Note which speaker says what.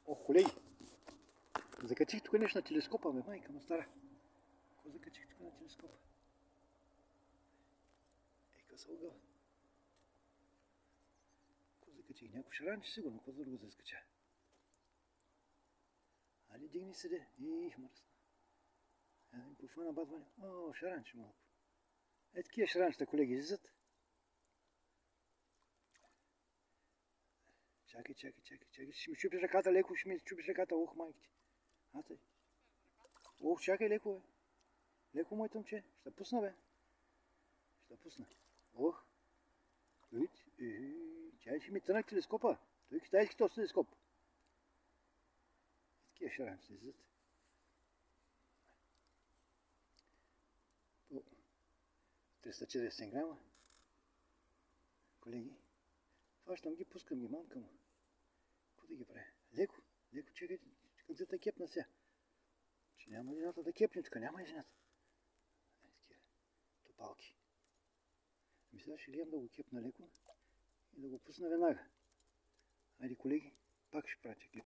Speaker 1: Ох, колеги, закачих тук нещо на телескопа, бе, майка му стара. Какво закачих тук на телескопа? Ека са огъл. Какво закачих? Някой шаранче сигурно, какво друго се скача? Али дигни се де. Мръсна. По фана батване. О, шаранче малко. Такива шаранчета, колеги, излизат. Чакай. Ще ми чупиш ръката леко, Ох, майки ти. Тъй. Ох, чакай леко, бе. Леко, мой тъмче. Ще пусна, бе. Ох. Чай ще ми тънак телескопа. Той китайски този телескоп. Такива шаранчета излизат. По 340 грама. Колеги. Фащам ги, пускам ги, мамка му. Какво да ги правя? Леко, чакай, къде да кепна сега? Че няма едината да кепне тук, няма едината. Такива топалки. Сега ще гледам да го кепна леко и да го пусна веднага. Айде, колеги, пак ще пратя клип.